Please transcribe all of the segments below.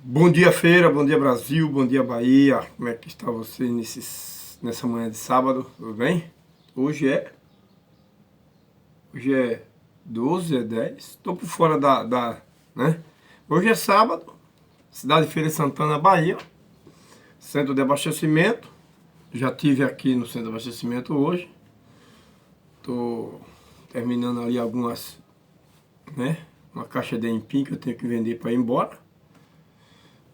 Bom dia, Feira, bom dia, Brasil, bom dia, Bahia. Como é que está você nessa manhã de sábado? Tudo bem? Hoje é. Hoje é 12, é 10. Estou por fora né? Hoje é sábado, cidade de Feira de Santana, Bahia. Centro de abastecimento. Já tive aqui no centro de abastecimento hoje. Estou terminando ali algumas, né? Uma caixa de empim que eu tenho que vender para ir embora.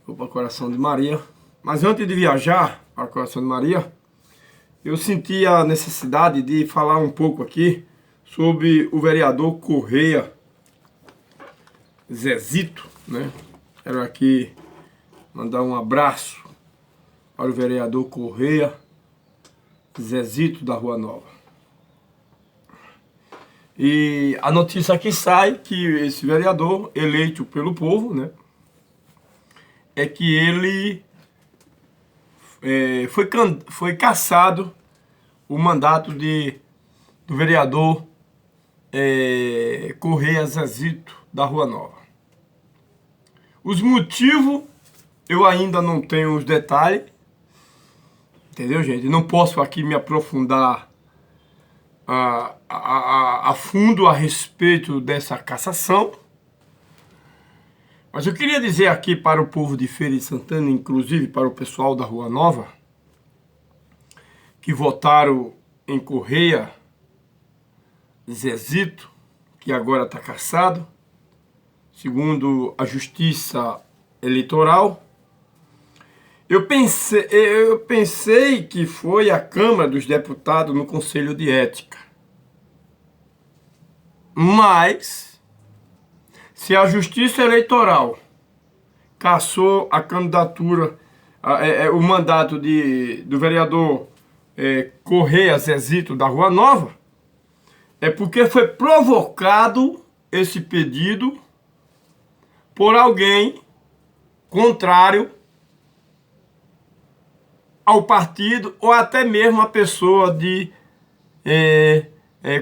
Vou para o Coração de Maria. Mas antes de viajar para o Coração de Maria, eu senti a necessidade de falar um pouco aqui sobre o vereador Correia Zezito, né? Quero aqui mandar um abraço para o vereador Correia Zezito da Rua Nova. E a notícia aqui sai que esse vereador, eleito pelo povo, né? É que ele foi cassado o mandato do vereador Correia Zezito da Rua Nova. Os motivos eu ainda não tenho os detalhes, entendeu, gente? Não posso aqui me aprofundar a fundo a respeito dessa cassação. Mas eu queria dizer aqui para o povo de Feira de Santana, inclusive para o pessoal da Rua Nova, que votaram em Correia Zezito, que agora está cassado, segundo a Justiça Eleitoral. Eu pensei que foi a Câmara dos Deputados no Conselho de Ética. Mas se a Justiça Eleitoral cassou a candidatura, o mandato do vereador Correia Zezito da Rua Nova, é porque foi provocado esse pedido por alguém contrário ao partido ou até mesmo a pessoa de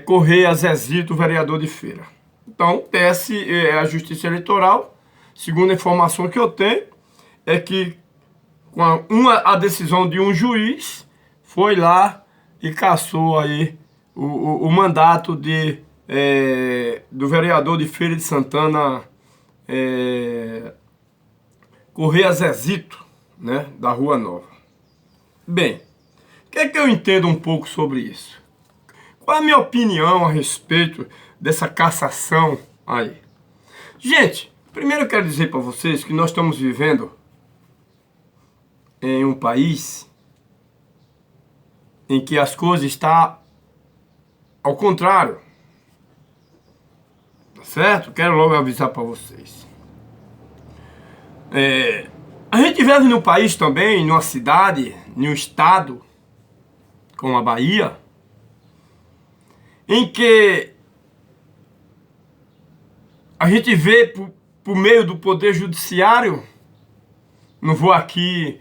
Correia Zezito, vereador de Feira. Então, desce a Justiça Eleitoral, segundo a informação que eu tenho, é que com a decisão de um juiz, foi lá e cassou aí o mandato do vereador de Feira de Santana, Correia Zezito, né, da Rua Nova. Bem, o que é que eu entendo um pouco sobre isso? Qual é a minha opinião a respeito dessa cassação aí? Gente, primeiro eu quero dizer para vocês que nós estamos vivendo em um país em que as coisas estão ao contrário. Tá certo? Quero logo avisar para vocês. A gente vive num país também, numa cidade, num estado, como a Bahia, em que a gente vê por meio do poder judiciário, não vou aqui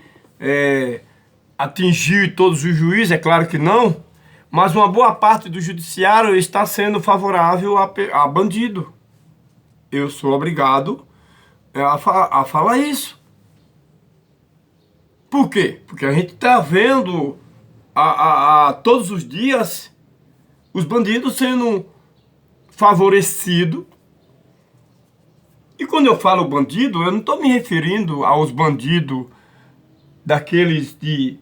atingir todos os juízes, é claro que não, mas uma boa parte do judiciário está sendo favorável a bandido. Eu sou obrigado a falar isso. Por quê? Porque a gente está vendo todos os dias os bandidos sendo favorecidos. E quando eu falo bandido, eu não estou me referindo aos bandidos daqueles de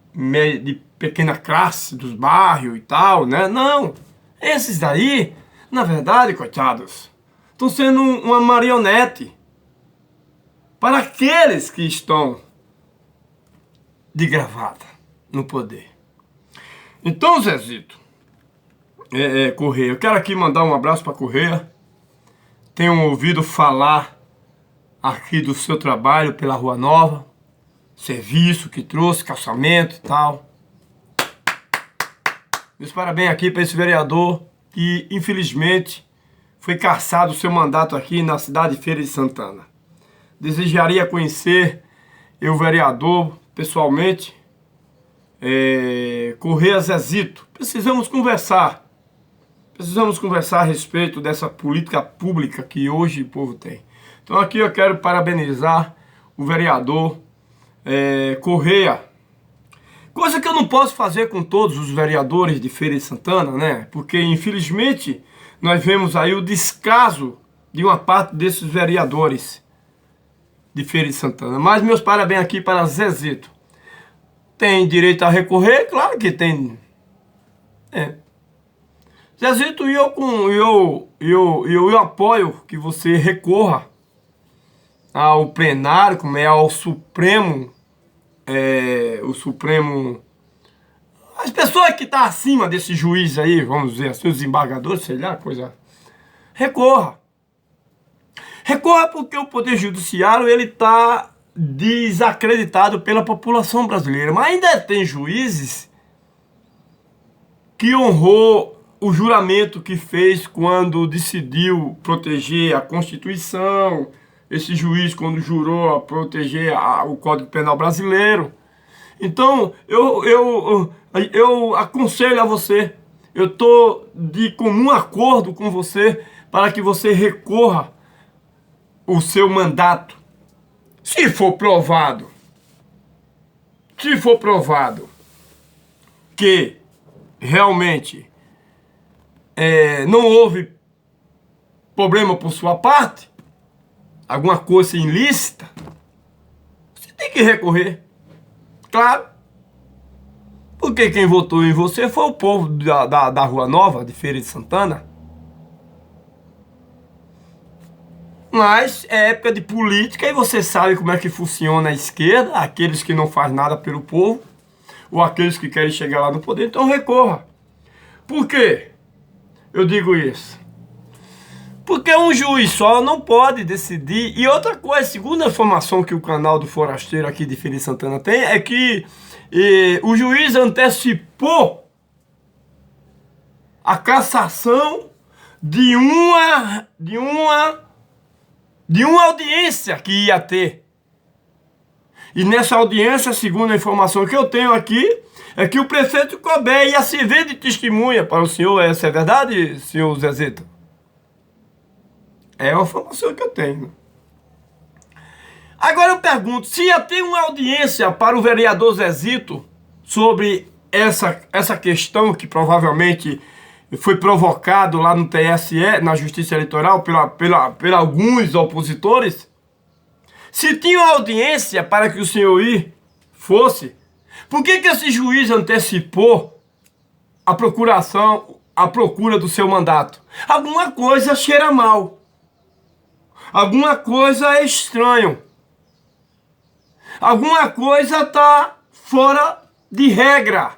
pequena classe, dos bairros e tal, né? Não. Esses daí, na verdade, coitados, estão sendo uma marionete para aqueles que estão de gravata no poder. Então, Zezito, Correia, eu quero aqui mandar um abraço para Correia. Tenho ouvido falar aqui do seu trabalho pela Rua Nova, serviço que trouxe, calçamento e tal. Meus parabéns aqui para esse vereador que, infelizmente, foi cassado o seu mandato aqui na cidade de Feira de Santana. Desejaria conhecer o vereador pessoalmente, Correia Zezito. Precisamos conversar a respeito dessa política pública que hoje o povo tem. Então aqui eu quero parabenizar o vereador Correia. Coisa que eu não posso fazer com todos os vereadores de Feira de Santana, né? Porque, infelizmente, nós vemos aí o descaso de uma parte desses vereadores de Feira de Santana. Mas meus parabéns aqui para Zezito. Tem direito a recorrer? Claro que tem. Zezito, eu apoio que você recorra ao plenário, como é ao Supremo, o Supremo, as pessoas que estão acima desse juiz aí, vamos dizer assim, os embargadores, sei lá, coisa. Recorra. Recorra porque o Poder Judiciário, ele está desacreditado pela população brasileira. Mas ainda tem juízes que honrou o juramento que fez quando decidiu proteger a Constituição. Esse juiz, quando jurou a proteger o Código Penal brasileiro. Então, eu aconselho a você, eu estou de comum acordo com você para que você recorra o seu mandato. Se for provado que realmente não houve problema por sua parte, alguma coisa ilícita, você tem que recorrer. Claro. Porque quem votou em você foi o povo da Rua Nova, de Feira de Santana. Mas é época de política e você sabe como é que funciona a esquerda, aqueles que não fazem nada pelo povo, ou aqueles que querem chegar lá no poder, então recorra. Por quê? Eu digo isso. Porque um juiz só não pode decidir. E outra coisa, segundo a informação que o canal do Forasteiro aqui de Feira de Santana tem, é que o juiz antecipou a cassação de uma audiência que ia ter. E nessa audiência, segundo a informação que eu tenho aqui, é que o prefeito Cobé ia servir de testemunha para o senhor. Essa é verdade, senhor Zezito? É uma informação que eu tenho. Agora eu pergunto, se ia ter uma audiência para o vereador Zezito sobre essa questão que provavelmente foi provocado lá no TSE, na Justiça Eleitoral, pela alguns opositores, se tinha uma audiência para que o senhor fosse, por que esse juiz antecipou a procura do seu mandato? Alguma coisa cheira mal. Alguma coisa é estranho. Alguma coisa está fora de regra.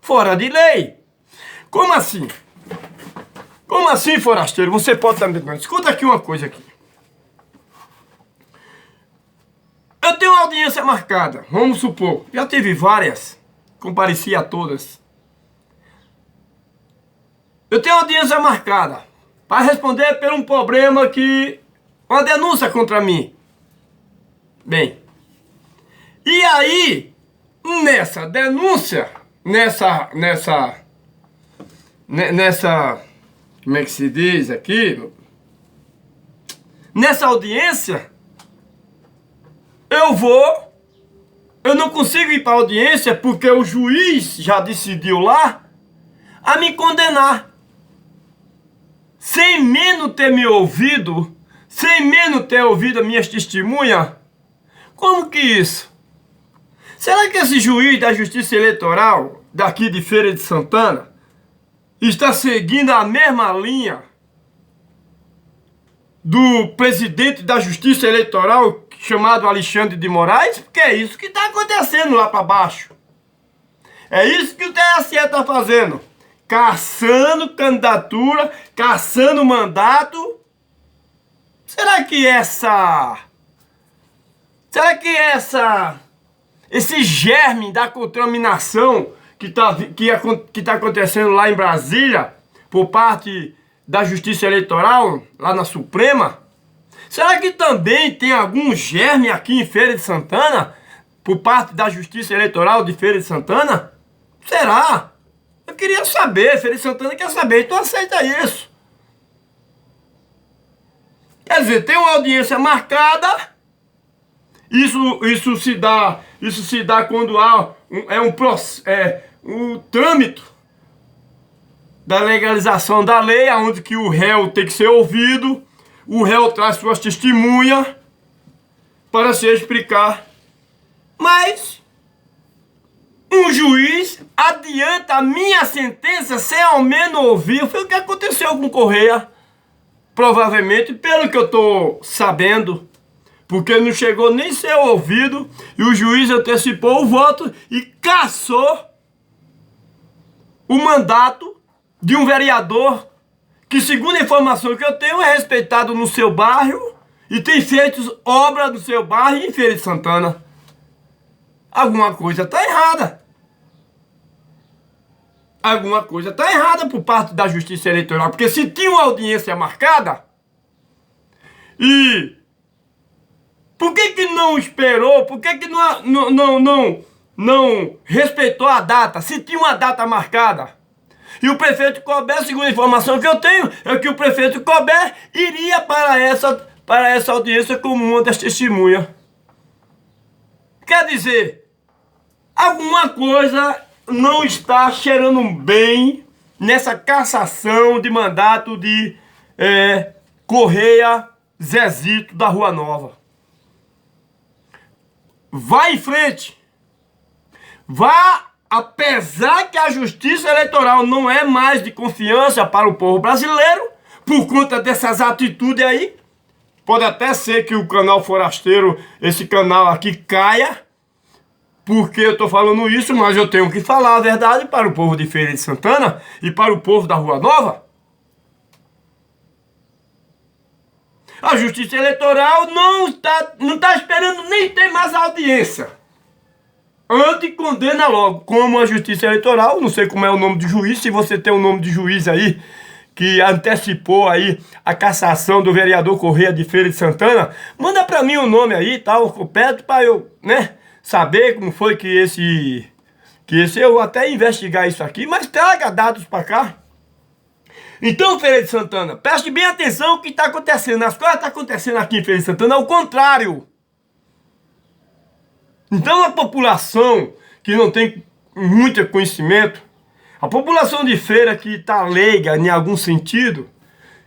Fora de lei. Como assim? Como assim, forasteiro? Você pode estar me perguntando. Escuta aqui uma coisa aqui. Eu tenho uma audiência marcada. Vamos supor. Já tive várias. Compareci a todas. Eu tenho uma audiência marcada para responder por um problema uma denúncia contra mim. Bem, e aí, nessa denúncia, como é que se diz aqui? Nessa audiência, eu não consigo ir para a audiência porque o juiz já decidiu lá a me condenar. Sem menos ter me ouvido, sem menos ter ouvido as minhas testemunhas. Como que isso? Será que esse juiz da Justiça Eleitoral, daqui de Feira de Santana, está seguindo a mesma linha do presidente da Justiça Eleitoral, chamado Alexandre de Moraes? Porque é isso que está acontecendo lá para baixo. É isso que o TSE está fazendo. Caçando candidatura, caçando mandato. Será que esse germe da contaminação que tá acontecendo lá em Brasília, por parte da Justiça Eleitoral, lá na Suprema, será que também tem algum germe aqui em Feira de Santana, por parte da Justiça Eleitoral de Feira de Santana? Será? Eu queria saber, Feira de Santana quer saber, então aceita isso. Quer dizer, tem uma audiência marcada Isso se dá quando há um trâmite da legalização da lei, onde que o réu tem que ser ouvido, o réu traz suas testemunhas para se explicar. Mas um juiz adianta a minha sentença sem ao menos ouvir. Foi o que aconteceu com Correia, provavelmente, pelo que eu estou sabendo, porque não chegou nem a ser ouvido, e o juiz antecipou o voto e cassou o mandato de um vereador que, segundo a informação que eu tenho, é respeitado no seu bairro e tem feito obra no seu bairro em Feira de Santana. Alguma coisa está errada. Alguma coisa está errada por parte da Justiça Eleitoral, porque se tinha uma audiência marcada, e por que não esperou? Por que não respeitou a data? Se tinha uma data marcada. E o prefeito Colbert, segundo a informação que eu tenho, é que o prefeito Colbert iria para essa audiência como uma das testemunhas. Quer dizer, alguma coisa não está cheirando bem nessa cassação de mandato de Correia Zezito da Rua Nova. Vá em frente. Vá, apesar que a Justiça Eleitoral não é mais de confiança para o povo brasileiro, por conta dessas atitudes aí. Pode até ser que o canal Forasteiro, esse canal aqui, caia, porque eu estou falando isso, mas eu tenho que falar a verdade para o povo de Feira de Santana e para o povo da Rua Nova. A Justiça Eleitoral não está esperando nem ter mais audiência. Antes condena logo, como a Justiça Eleitoral, não sei como é o nome do juiz, se você tem o nome de juiz aí, que antecipou aí a cassação do vereador Correia de Feira de Santana, manda pra mim o nome aí, tal, perto, pra eu, saber como foi que esse eu vou até investigar isso aqui, mas traga dados pra cá. Então, Feira de Santana, preste bem atenção o que está acontecendo. As coisas estão acontecendo aqui em Feira de Santana ao contrário. Então, a população que não tem muito conhecimento, a população de Feira que está leiga em algum sentido,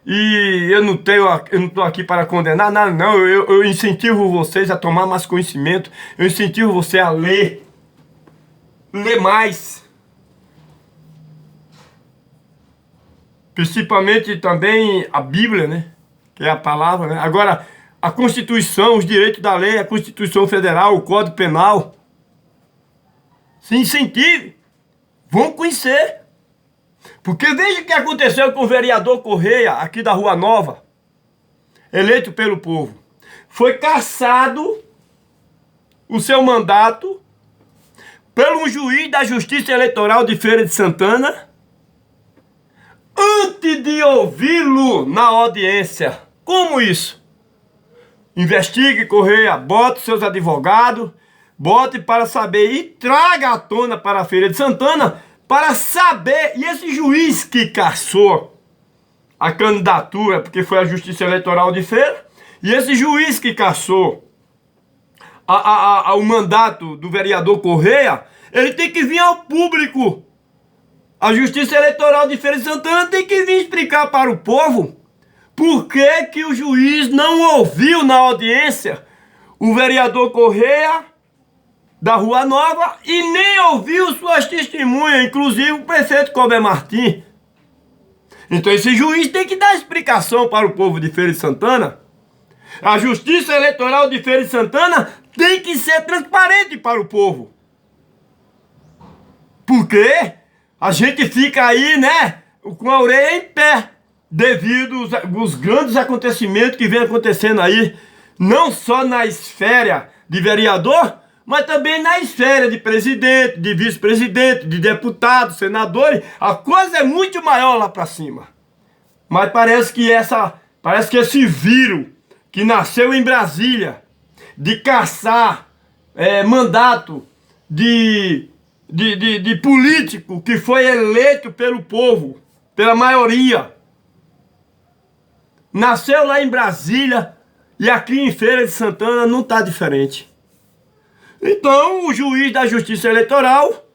e eu não estou aqui para condenar nada, não. Eu incentivo vocês a tomar mais conhecimento, eu incentivo você a ler mais. Principalmente também a Bíblia, que é a palavra, Agora, a Constituição, os direitos da lei, a Constituição Federal, o Código Penal. Se incentive. Vão conhecer. Porque veja o que aconteceu com o vereador Correia, aqui da Rua Nova, eleito pelo povo. Foi cassado o seu mandato pelo um juiz da Justiça Eleitoral de Feira de Santana, antes de ouvi-lo na audiência. Como isso? Investigue, Correia, bote seus advogados, bote para saber e traga à tona para a Feira de Santana para saber. E esse juiz que cassou a candidatura, porque foi a Justiça Eleitoral de Feira, e esse juiz que cassou o mandato do vereador Correia, ele tem que vir ao público. A Justiça Eleitoral de Feira de Santana tem que vir explicar para o povo por que o juiz não ouviu na audiência o vereador Correia da Rua Nova e nem ouviu suas testemunhas, inclusive o prefeito Colbert Martins. Então esse juiz tem que dar explicação para o povo de Feira de Santana. A Justiça Eleitoral de Feira de Santana tem que ser transparente para o povo. Por quê? A gente fica aí, com a orelha em pé, devido aos grandes acontecimentos que vem acontecendo aí, não só na esfera de vereador, mas também na esfera de presidente, de vice-presidente, de deputado, senadores. A coisa é muito maior lá para cima. Mas parece que esse vírus que nasceu em Brasília, de caçar mandato de político que foi eleito pelo povo, pela maioria, nasceu lá em Brasília E aqui em Feira de Santana não está diferente. Então o juiz da Justiça Eleitoral,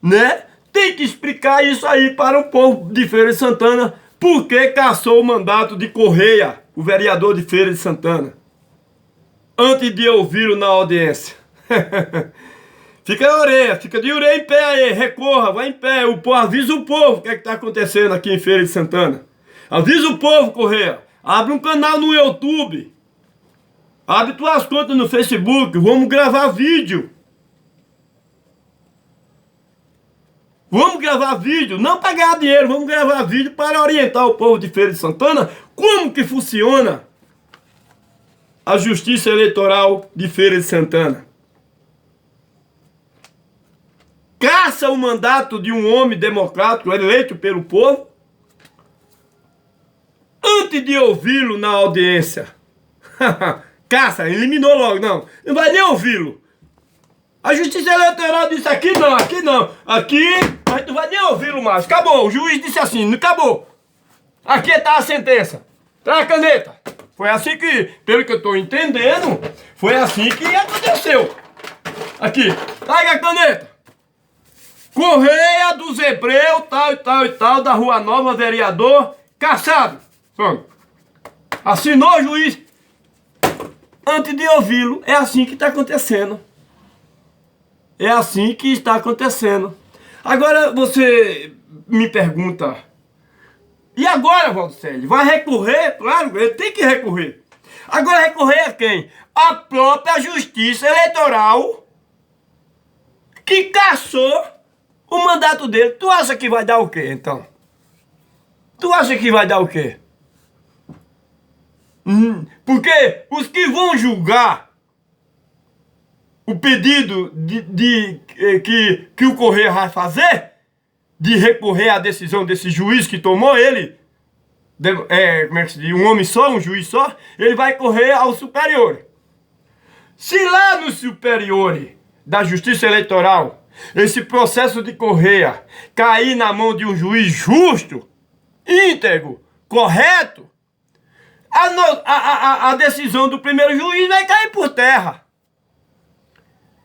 né, tem que explicar isso aí para o povo de Feira de Santana, por que cassou o mandato de Correia, o vereador de Feira de Santana, antes de ouvi-lo na audiência. Fica de orelha em pé aí, recorra, vai em pé, avisa o povo o que está acontecendo aqui em Feira de Santana. Avisa o povo, Correia, abre um canal no YouTube, abre tuas contas no Facebook, vamos gravar vídeo. Vamos gravar vídeo, não para ganhar dinheiro, vamos gravar vídeo para orientar o povo de Feira de Santana como que funciona a Justiça Eleitoral de Feira de Santana. Caça o mandato de um homem democrático eleito pelo povo antes de ouvi-lo na audiência. Caça, eliminou logo, não vai nem ouvi-lo. A Justiça Eleitoral disse aqui não, aqui mas tu vai nem ouvi-lo mais, acabou, o juiz disse assim, acabou. Aqui está a sentença, traz a caneta. Foi assim que, pelo que eu estou entendendo, foi assim que aconteceu. Aqui, traga a caneta. Correia dos Hebreus, tal e tal, da Rua Nova, vereador, cassado. Assinou o juiz. Antes de ouvi-lo, é assim que está acontecendo. É assim que está acontecendo. Agora você me pergunta, e agora, Valcélio? Vai recorrer? Claro, ele tem que recorrer. Agora recorrer a quem? A própria Justiça Eleitoral que cassou o mandato dele. Tu acha que vai dar o quê, então? Tu acha que vai dar o quê? Porque os que vão julgar o pedido que o Correia vai fazer, de recorrer à decisão desse juiz que tomou ele, como é que se diz? Um homem só, um juiz só, ele vai correr ao superior. Se lá no superior da Justiça Eleitoral, esse processo de Correia cair na mão de um juiz justo, íntegro, correto, a decisão do primeiro juiz vai cair por terra.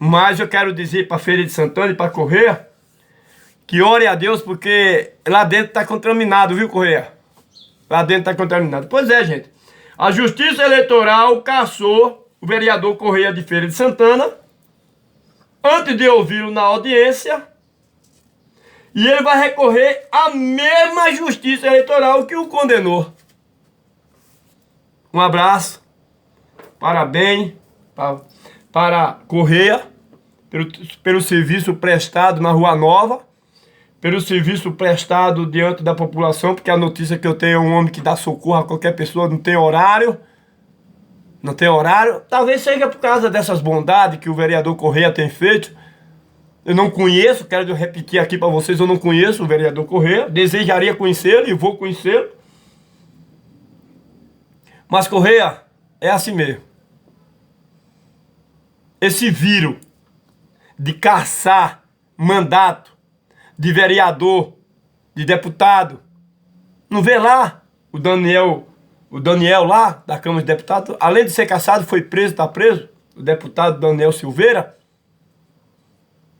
Mas eu quero dizer para Feira de Santana e para Correia que ore a Deus, porque lá dentro está contaminado, viu, Correia? Lá dentro está contaminado. Pois é, gente. A Justiça Eleitoral cassou o vereador Correia de Feira de Santana antes de ouvi-lo na audiência, e ele vai recorrer à mesma Justiça Eleitoral que o condenou. Um abraço, parabéns para Correia pelo serviço prestado na Rua Nova, pelo serviço prestado diante da população, porque a notícia que eu tenho é um homem que dá socorro a qualquer pessoa, não tem horário. Não tem horário. Talvez seja por causa dessas bondades que o vereador Correia tem feito. Eu não conheço, quero repetir aqui para vocês, eu não conheço o vereador Correia. Desejaria conhecê-lo e vou conhecê-lo. Mas Correia é assim mesmo. Esse vírus de caçar mandato de vereador, de deputado, não vê lá o Daniel lá, da Câmara de Deputados, além de ser caçado, foi preso, está preso, o deputado Daniel Silveira.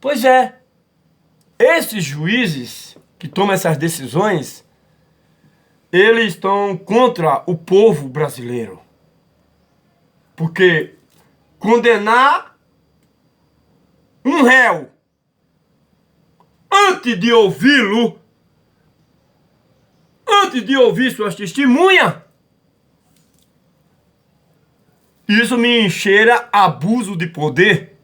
Pois é, esses juízes que tomam essas decisões, eles estão contra o povo brasileiro. Porque condenar um réu antes de ouvi-lo, antes de ouvir suas testemunhas, isso me encheira abuso de poder.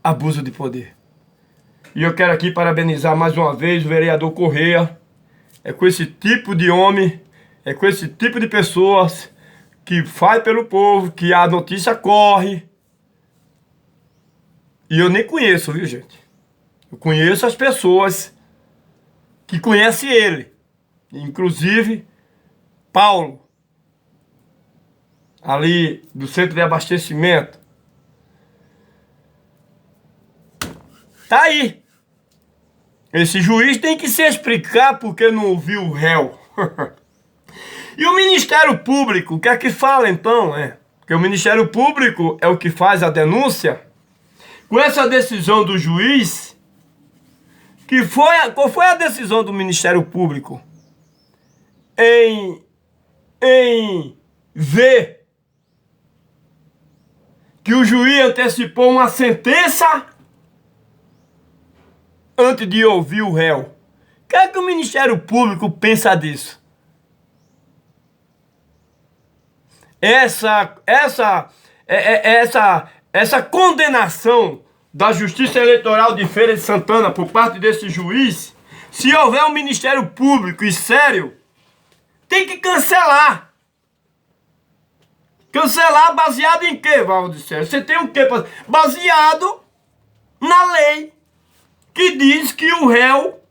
Abuso de poder. E eu quero aqui parabenizar mais uma vez o vereador Correia. É com esse tipo de homem, é com esse tipo de pessoas que faz pelo povo, que a notícia corre. E eu nem conheço, viu, gente? Eu conheço as pessoas que conhecem ele. Inclusive, Paulo, ali do centro de abastecimento. Tá aí. Esse juiz tem que se explicar porque não ouviu o réu. E o Ministério Público, o que é que fala então? Porque o Ministério Público é o que faz a denúncia. Com essa decisão do juiz, qual foi a decisão do Ministério Público? Em ver que o juiz antecipou uma sentença antes de ouvir o réu. O que é que o Ministério Público pensa disso? Essa condenação da Justiça Eleitoral de Feira de Santana por parte desse juiz, se houver um Ministério Público e sério, tem que cancelar. Cancelar baseado em quê, Valdicélio? Você tem o quê? Baseado na lei que diz que o réu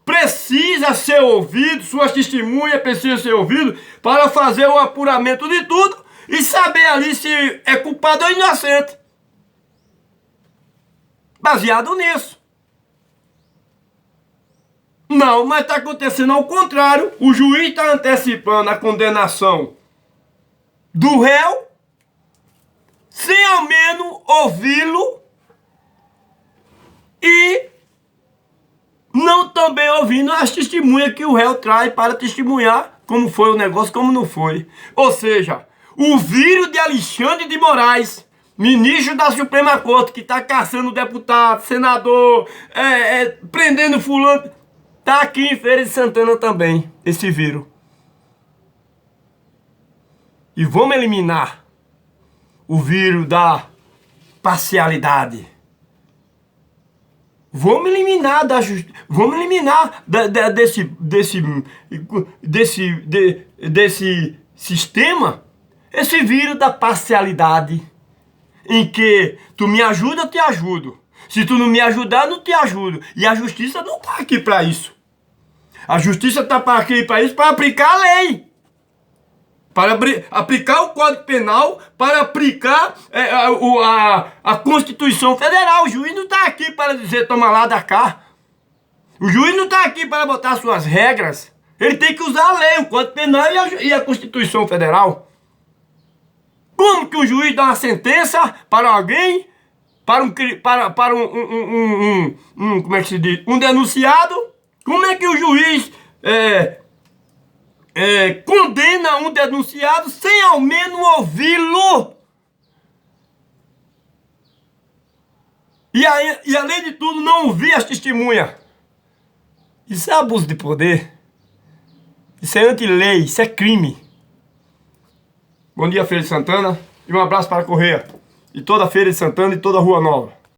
precisa ser ouvido, suas testemunhas precisam ser ouvidas para fazer o apuramento de tudo e saber ali se é culpado ou inocente. Baseado nisso. Não, mas está acontecendo ao contrário. O juiz está antecipando a condenação do réu sem ao menos ouvi-lo e não também ouvindo as testemunhas que o réu traz para testemunhar como foi o negócio, como não foi. Ou seja, o vírus de Alexandre de Moraes, ministro da Suprema Corte, que está caçando deputado, senador, prendendo fulano, está aqui em Feira de Santana também, esse vírus. E vamos eliminar o vírus da parcialidade. Vamos eliminar vamos eliminar desse sistema esse vírus da parcialidade, em que tu me ajuda, eu te ajudo. Se tu não me ajudar, eu não te ajudo. E a justiça não está aqui para isso. A justiça está aqui para isso, para aplicar a lei. Para aplicar o Código Penal, para aplicar a Constituição Federal. O juiz não está aqui para dizer toma lá da cá. O juiz não está aqui para botar suas regras. Ele tem que usar a lei, o Código Penal e a Constituição Federal. Como que o juiz dá uma sentença para alguém, como é que se diz? Um denunciado? Como é que o juiz condena um denunciado sem ao menos ouvi-lo? E além de tudo, não ouvir as testemunhas. Isso é abuso de poder. Isso é anti-lei, isso é crime. Bom dia, Feira de Santana, e um abraço para a Correia, e toda a Feira de Santana e toda a Rua Nova.